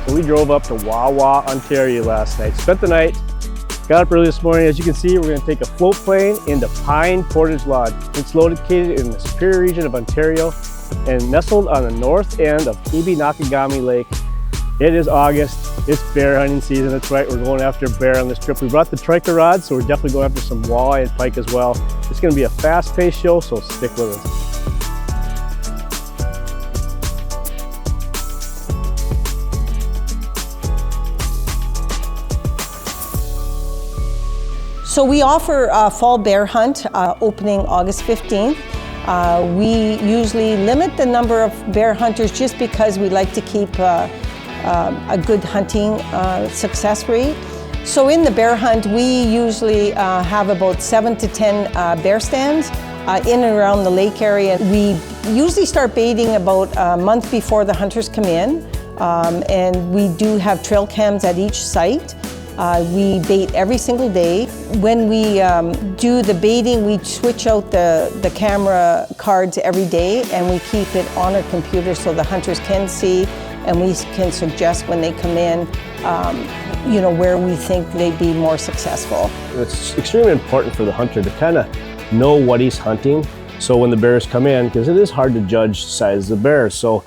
and we drove up to Walleye, Ontario last night. Spent the night, got up early this morning. As you can see, we're going to take a float plane into Pine Portage Lodge. It's located in the Superior region of Ontario and nestled on the north end of Kabinakagami Lake. It is August, it's bear hunting season. That's right, we're going after bear on this trip. We brought the trike rod, so we're definitely going after some walleye and pike as well. It's going to be a fast-paced show, so stick with us. So we offer a fall bear hunt opening August 15th. We usually limit the number of bear hunters just because we like to keep a good hunting success rate. So in the bear hunt, we usually have about 7 to 10 bear stands in and around the lake area. We usually start baiting about a month before the hunters come in, and we do have trail cams at each site. We bait every single day. When we do the baiting, we switch out the camera cards every day, and we keep it on our computer so the hunters can see, and we can suggest when they come in, you know, where we think they'd be more successful. It's extremely important for the hunter to kind of know what he's hunting. So when the bears come in, because it is hard to judge the size of the bears. So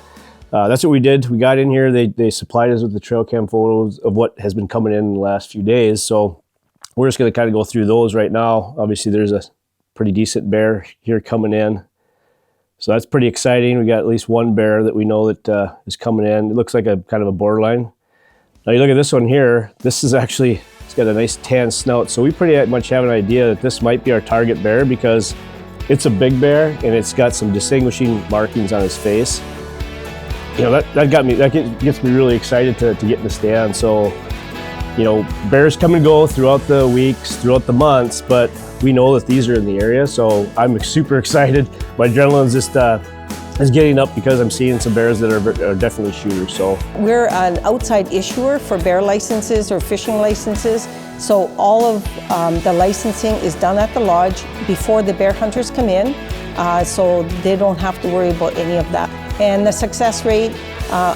that's what we did. We got in here, they supplied us with the trail cam photos of what has been coming in the last few days. So we're just gonna kind of go through those right now. Obviously there's a pretty decent bear here coming in. So that's pretty exciting. We got at least one bear that we know that is coming in. It looks like a kind of a borderline. Now you look at this one here, this is actually, it's got a nice tan snout. So we pretty much have an idea that this might be our target bear because it's a big bear and it's got some distinguishing markings on his face. You know, that gets me really excited to get in the stand. So, you know, bears come and go throughout the weeks, throughout the months, but we know that these are in the area. So I'm super excited. My adrenaline's just is getting up because I'm seeing some bears that are definitely shooters. So we're an outside issuer for bear licenses or fishing licenses. So all of the licensing is done at the lodge before the bear hunters come in. So they don't have to worry about any of that. And the success rate,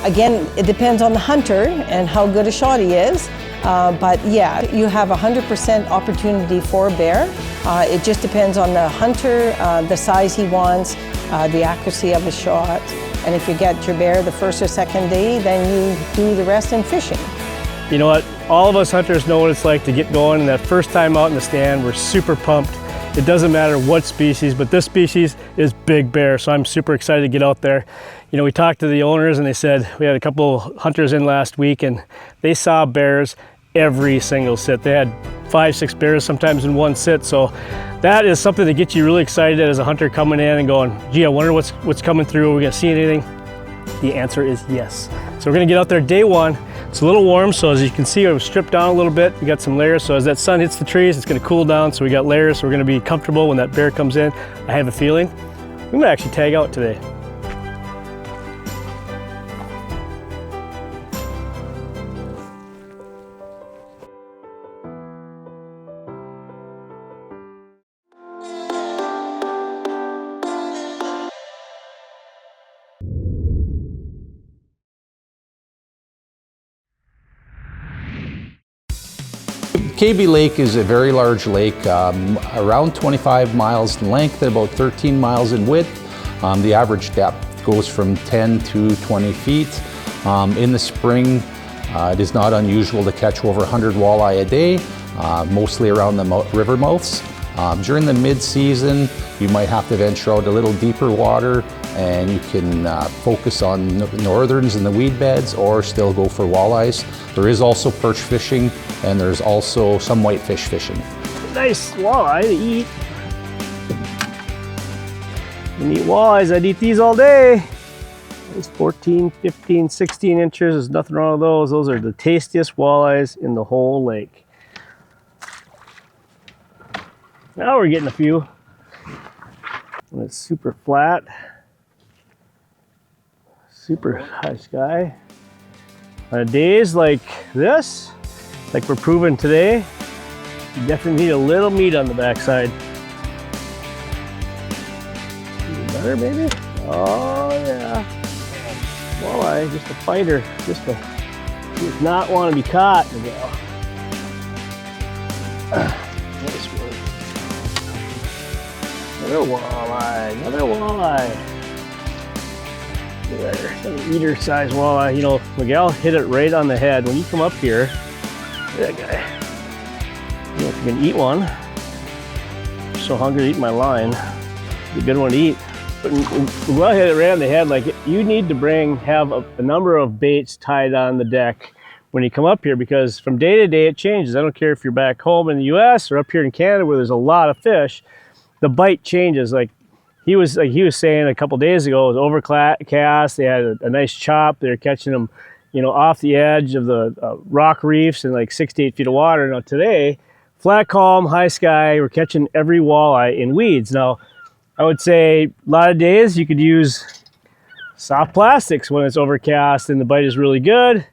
again, it depends on the hunter and how good a shot he is. But yeah, you have 100% opportunity for a bear. It just depends on the hunter, the size he wants, the accuracy of his shot. And if you get your bear the first or second day, then you do the rest in fishing. You know what? All of us hunters know what it's like to get going, and that first time out in the stand, we're super pumped. It doesn't matter what species, but this species is big bear, so I'm super excited to get out there. You know, we talked to the owners and they said, we had a couple hunters in last week and they saw bears every single sit. They had 5, 6 bears sometimes in one sit, so that is something that gets you really excited as a hunter coming in and going, gee, I wonder what's coming through, are we gonna see anything? The answer is yes. So we're gonna get out there day one. It's a little warm, so as you can see, I was stripped down a little bit. We got some layers, so as that sun hits the trees, it's gonna cool down, so we got layers, so we're gonna be comfortable when that bear comes in. I have a feeling we might actually tag out today. Kaby Lake is a very large lake, around 25 miles in length and about 13 miles in width. The average depth goes from 10 to 20 feet. In the spring, it is not unusual to catch over 100 walleye a day, mostly around the river mouths. During the mid-season, you might have to venture out a little deeper water and you can focus on northerns in the weed beds or still go for walleyes. There is also perch fishing and there's also some whitefish fishing. Nice walleye to eat. You eat walleyes, I'd eat these all day. These 14, 15, 16 inches, there's nothing wrong with those. Those are the tastiest walleyes in the whole lake. Now we're getting a few. And it's super flat. Super high sky. On days like this, like we're proving today, you definitely need a little meat on the backside. Better, maybe? Oh yeah. Walleye, just a fighter. Just a Does not want to be caught, Miguel. Nice one. Another walleye, another walleye. There, an eater size walleye. You know, Miguel hit it right on the head. When you come up here, look at that guy. You know, if you can eat one. I'm so hungry to eat my line. It's a good one to eat. But Miguel hit it right on the head. Like, you need to have a number of baits tied on the deck when you come up here, because from day to day it changes. I don't care if you're back home in the US or up here in Canada where there's a lot of fish, the bite changes. Like he was saying a couple days ago, it was overcast, they had a nice chop, they're catching them, you know, off the edge of the rock reefs in like 6 to 8 feet of water. Now today, flat calm, high sky, we're catching every walleye in weeds. Now I would say a lot of days you could use soft plastics when it's overcast and the bite is really good.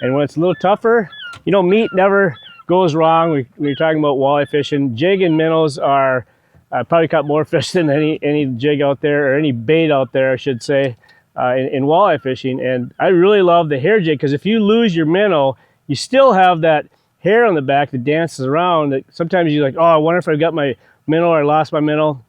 And when it's a little tougher, you know, meat never goes wrong. When you're talking about walleye fishing, jig and minnows are probably caught more fish than any jig out there, or any bait out there, I should say, in walleye fishing. And I really love the hair jig, because if you lose your minnow, you still have that hair on the back that dances around. That sometimes you're like, oh, I wonder if I got my minnow or I lost my minnow.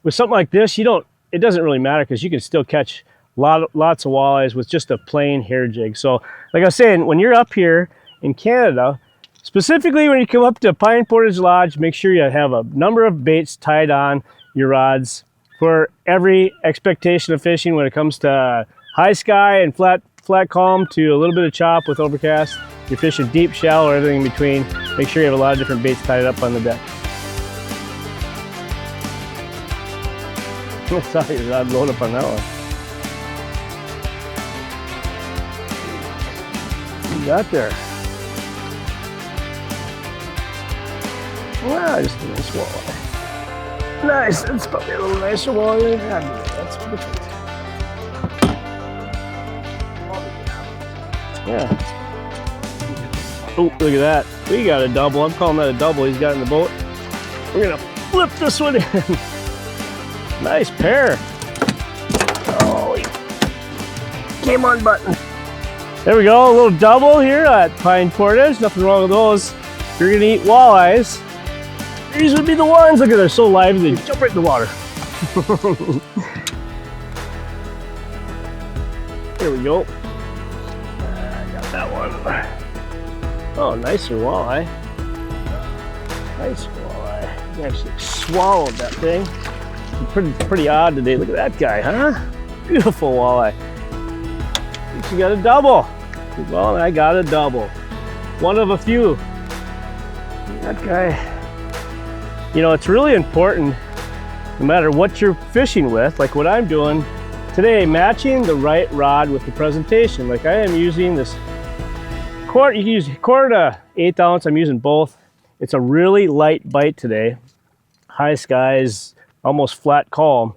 With something like this, it doesn't really matter, because you can still catch lots of walleyes with just a plain hair jig. So like I was saying, when you're up here in Canada, specifically when you come up to Pine Portage Lodge, make sure you have a number of baits tied on your rods for every expectation of fishing, when it comes to high sky and flat calm to a little bit of chop with overcast. You're fishing deep, shallow, or everything in between. Make sure you have a lot of different baits tied up on the deck. I saw your rod load up on that one. You got there. Wow, just a nice walleye. Nice, that's probably a little nicer walleye than that. That's perfect. Yeah. Oh, look at that. We got a double. I'm calling that a double he's got in the boat. We're gonna flip this one in. Nice pair. Oh, he came unbuttoned. There we go, a little double here at Pine Portage. Nothing wrong with those. If you're gonna eat walleyes, these would be the ones. Look at, they're so lively, they jump right in the water. There we go. Got that one. Oh, nicer walleye. Nice walleye. He actually swallowed that thing. Pretty odd today. Look at that guy, huh? Beautiful walleye. You got a double. Well, I got a double. One of a few. That guy. You know, it's really important, no matter what you're fishing with, like what I'm doing today, matching the right rod with the presentation. Like I am using this quarter, you can use quarter to 1/8 ounce. I'm using both. It's a really light bite today. High skies, almost flat calm.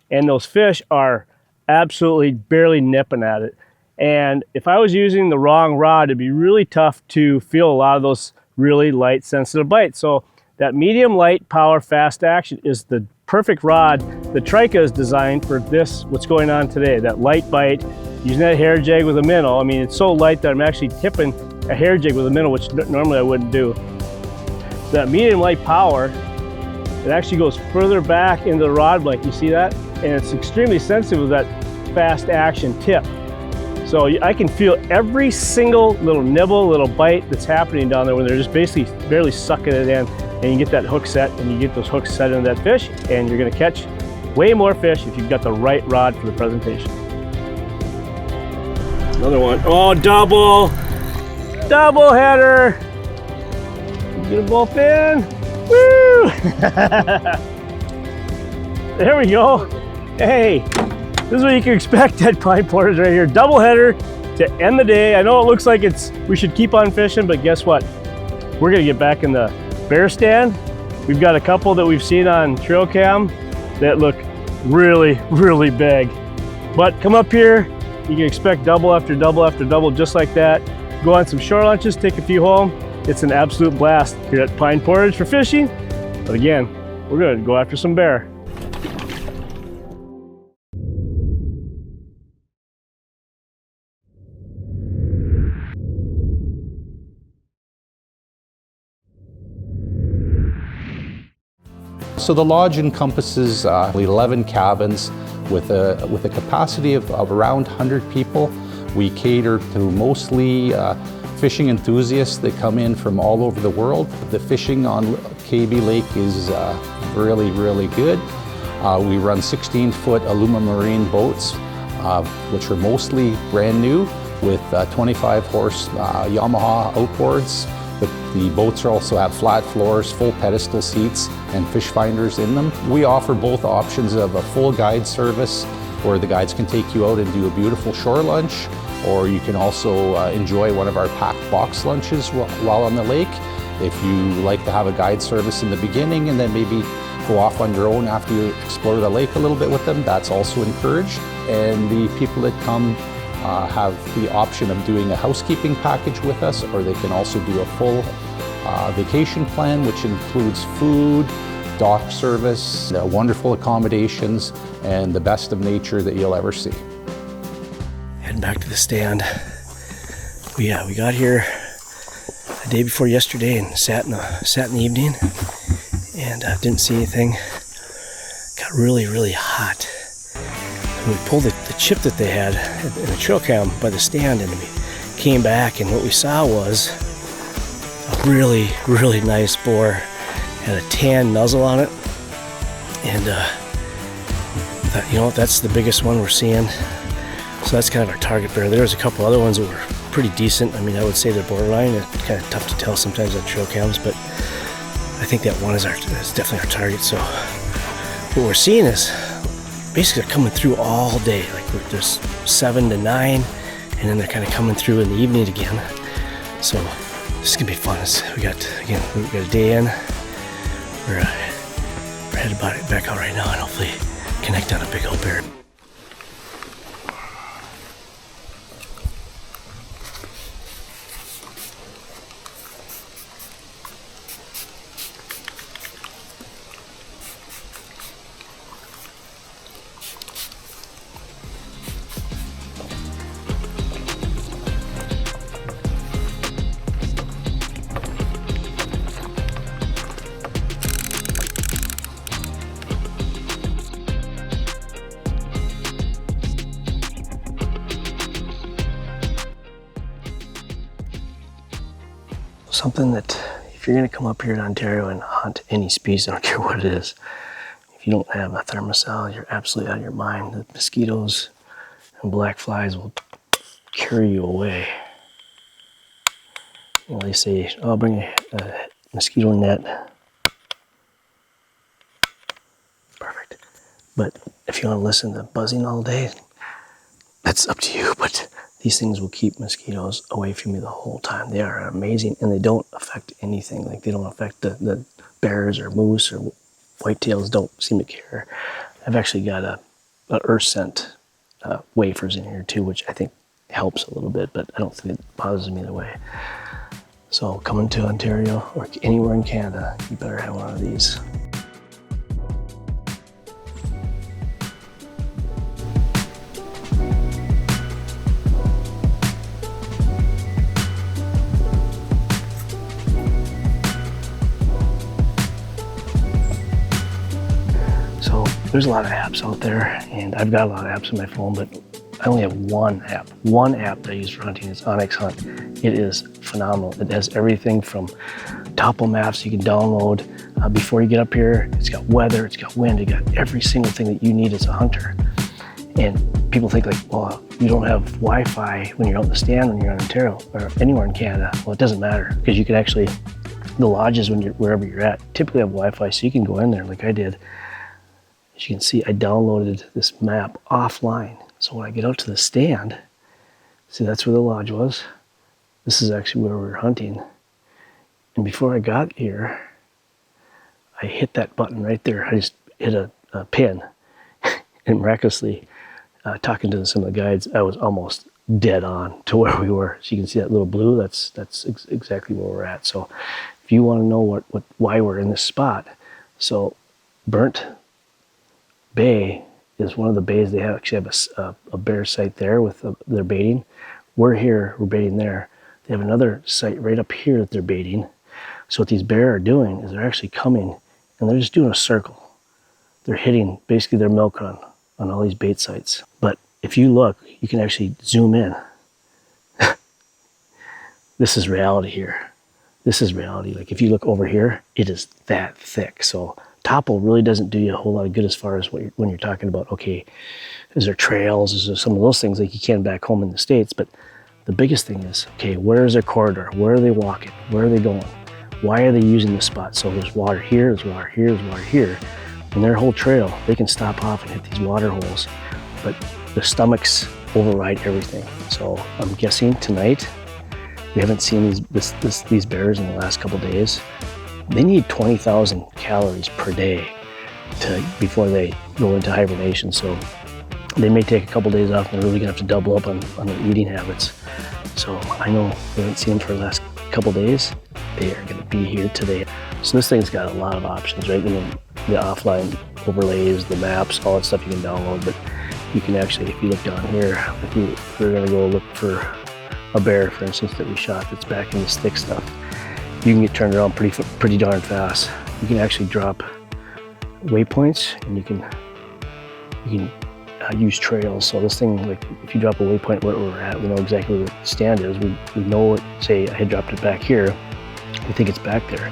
And those fish are absolutely barely nipping at it. And if I was using the wrong rod, it'd be really tough to feel a lot of those really light, sensitive bites. So that medium light power fast action is the perfect rod. The Trika is designed for this, what's going on today, that light bite, using that hair jig with a minnow. I mean, it's so light that I'm actually tipping a hair jig with a minnow, which normally I wouldn't do. That medium light power, it actually goes further back into the rod blank. You see that? And it's extremely sensitive with that fast action tip. So I can feel every single little nibble, little bite that's happening down there when they're just basically barely sucking it in. And you get that hook set, and you get those hooks set into that fish, and you're gonna catch way more fish if you've got the right rod for the presentation. Another one. Oh, double! Double header! Get them both in. Woo! There we go. Hey, this is what you can expect at Pine Portage right here. Double header to end the day. I know it looks like we should keep on fishing, but guess what? We're gonna get back in the bear stand. We've got a couple that we've seen on trail cam that look really, really big. But come up here, you can expect double after double after double just like that. Go on some shore lunches, take a few home. It's an absolute blast here at Pine Portage for fishing. But again, we're gonna go after some bear. So the lodge encompasses 11 cabins with a capacity of around 100 people. We cater to mostly fishing enthusiasts that come in from all over the world. The fishing on Kaby Lake is really, really good. We run 16-foot Alumarine boats, which are mostly brand new with 25-horse Yamaha outboards. The boats also have flat floors, full pedestal seats, and fish finders in them. We offer both options of a full guide service where the guides can take you out and do a beautiful shore lunch, or you can also enjoy one of our packed box lunches while on the lake. If you like to have a guide service in the beginning and then maybe go off on your own after you explore the lake a little bit with them, that's also encouraged. And the people that come have the option of doing a housekeeping package with us, or they can also do a full vacation plan, which includes food, dock service, wonderful accommodations, and the best of nature that you'll ever see. Heading back to the stand. We got here the day before yesterday and sat in the evening, and didn't see anything. Got really, really hot. And we pulled the chip that they had in the trail cam by the stand, and we came back, and what we saw was a really, really nice boar. Had a tan nuzzle on it, and thought, you know what, that's the biggest one we're seeing. So that's kind of our target bear. There was a couple other ones that were pretty decent. I mean, I would say they're borderline. It's kind of tough to tell sometimes on trail cams, but I think that one is definitely our target. So what we're seeing is basically they're coming through all day. Like there's 7 to 9, and then they're kind of coming through in the evening again. So this is gonna be fun. We got a day in. We're headed back out right now and hopefully connect on a big old bear. Something that if you're going to come up here in Ontario and hunt any species, I don't care what it is, if you don't have a thermocell, you're absolutely out of your mind. The mosquitoes and black flies will carry you away. You know, they say, oh, bring a mosquito net. Perfect. But if you want to listen to buzzing all day, that's up to you. But these things will keep mosquitoes away from you the whole time. They are amazing, and they don't affect anything. Like, they don't affect the bears or moose or whitetails. Don't seem to care. I've actually got a earth scent wafers in here too, which I think helps a little bit, but I don't think it bothers me either way. So coming to Ontario or anywhere in Canada, you better have one of these. There's a lot of apps out there, and I've got a lot of apps on my phone, but I only have one app that I use for hunting. It's Onyx Hunt. It is phenomenal. It has everything from topo maps you can download before you get up here. It's got weather, it's got wind, it got every single thing that you need as a hunter. And people think like, well, you don't have Wi-Fi when you're out in the stand when you're in Ontario or anywhere in Canada. Well, it doesn't matter, because you can actually, the lodges wherever you're at typically have Wi-Fi, so you can go in there like I did. As you can see, I downloaded this map offline. So when I get out to the stand, see, that's where the lodge was. This is actually where we were hunting. And before I got here, I hit that button right there. I just hit a pin. And miraculously, talking to some of the guides, I was almost dead on to where we were. So you can see that little blue, that's exactly where we're at. So if you want to know why we're in this spot, so Burnt Bay is one of the bays. They actually have a bear site there with their baiting. We're here, we're baiting there. They have another site right up here that they're baiting. So what these bear are doing is they're actually coming and they're just doing a circle. They're hitting basically their milk run on all these bait sites. But if you look, you can actually zoom in. This is reality here. This is reality. Like if you look over here, it is that thick. So topple really doesn't do you a whole lot of good as far as when you're talking about, okay, is there trails? Is there some of those things like you can back home in the States? But the biggest thing is, okay, where is their corridor? Where are they walking? Where are they going? Why are they using this spot? So there's water here, there's water here, there's water here. And their whole trail, they can stop off and hit these water holes, but their stomachs override everything. So I'm guessing tonight, we haven't seen these bears in the last couple days. They need 20,000 calories per day before they go into hibernation. So they may take a couple days off, and they're really gonna have to double up on their eating habits. So I know we haven't seen them for the last couple days. They are gonna be here today. So this thing's got a lot of options, right? I mean, the offline overlays, the maps, all that stuff you can download, but you can actually, if you look down here, if we're gonna go look for a bear, for instance, that we shot that's back in this thick stuff, you can get turned around pretty darn fast. You can actually drop waypoints, and you can use trails. So this thing, like if you drop a waypoint where we're at, we know exactly where the stand is. We know it, say I had dropped it back here, we think it's back there.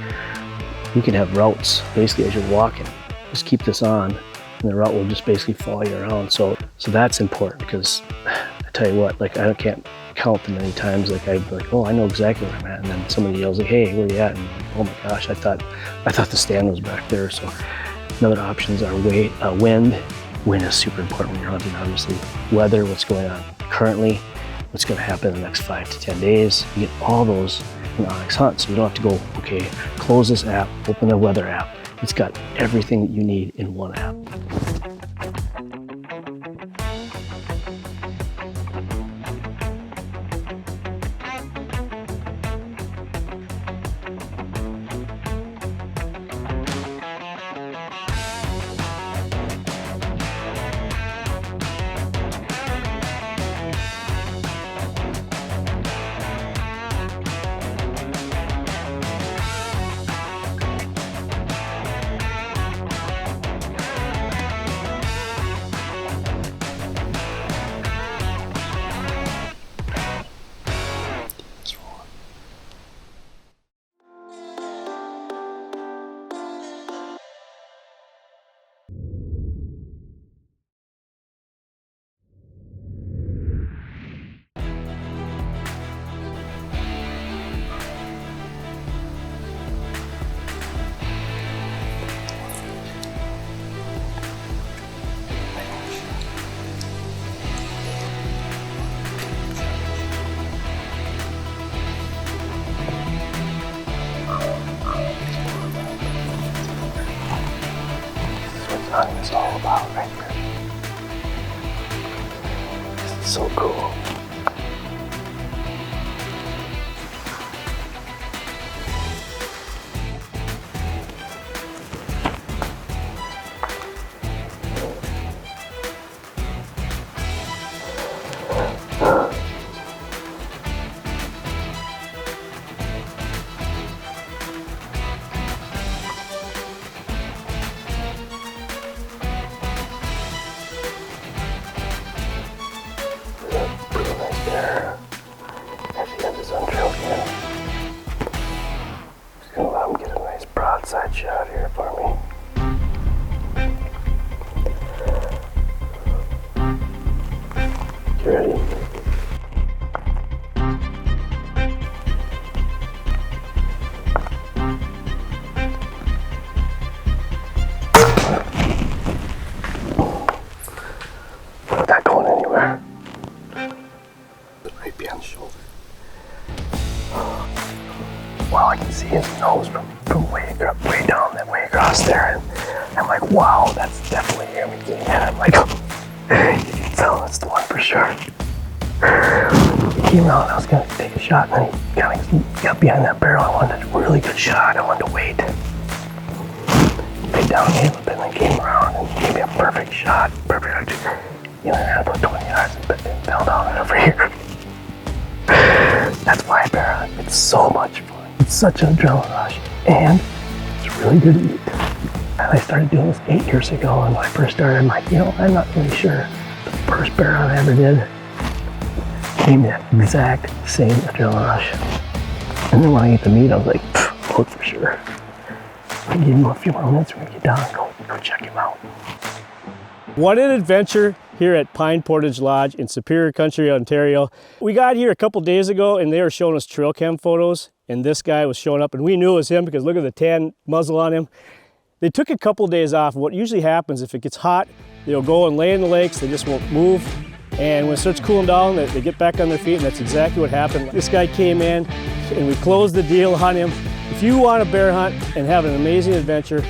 We can have routes, basically as you're walking. Just keep this on, and the route will just basically follow you around. So that's important, because I tell you what, like I can't count the many times like I'd be like, oh, I know exactly where I'm at, and then somebody yells like, hey, where you at? And I'm like, oh my gosh, I thought the stand was back there. So another options are wind. Wind is super important when you're hunting, obviously. Weather, what's going on currently, what's going to happen in the next 5 to 10 days. You get all those in Onyx Hunt, so you don't have to go, okay, close this app, open the weather app. It's got everything that you need in one app. Hunting is all about right here. It's so cool. Side shot here for me. You ready? Not going anywhere. Right behind the shoulder. Wow, I can see his nose from way down that way across there, and I'm like, wow, that's definitely him. And I'm like, you can tell that's the one for sure. He came out and I was gonna take a shot, and then he kind of got behind that barrel. I wanted a really good shot. I wanted to wait. He laid down a little bit and then came around and gave me a perfect shot. Perfect. You know, I had about 20 yards and fell down over here. That's why bear hunt. It's so much fun. It's such an adrenaline rush, and it's really good to eat. I started doing this 8 years ago, and when I first started, I'm like, you know, I'm not really sure the first bear hunt I ever did came that exact same adrenaline rush. And then when I get to meet, I was like, look for sure. I give him a few more minutes when we get down, go check him out. What an adventure here at Pine Portage Lodge in Superior Country, Ontario. We got here a couple days ago and they were showing us trail cam photos, and this guy was showing up and we knew it was him because look at the tan muzzle on him. They took a couple days off. What usually happens if it gets hot, they'll go and lay in the lakes, they just won't move. And when it starts cooling down, they get back on their feet, and that's exactly what happened. This guy came in and we closed the deal on him. If you want to bear hunt and have an amazing adventure,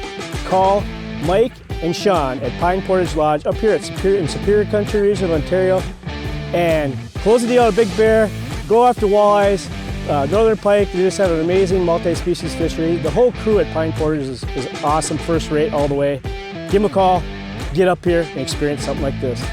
call Mike and Sean at Pine Portage Lodge up here at Superior Country region of Ontario, and close the deal on a big bear, go after walleyes, northern pike. They just have an amazing multi-species fishery. The whole crew at Pine Portage is awesome, first rate all the way. Give them a call, get up here and experience something like this.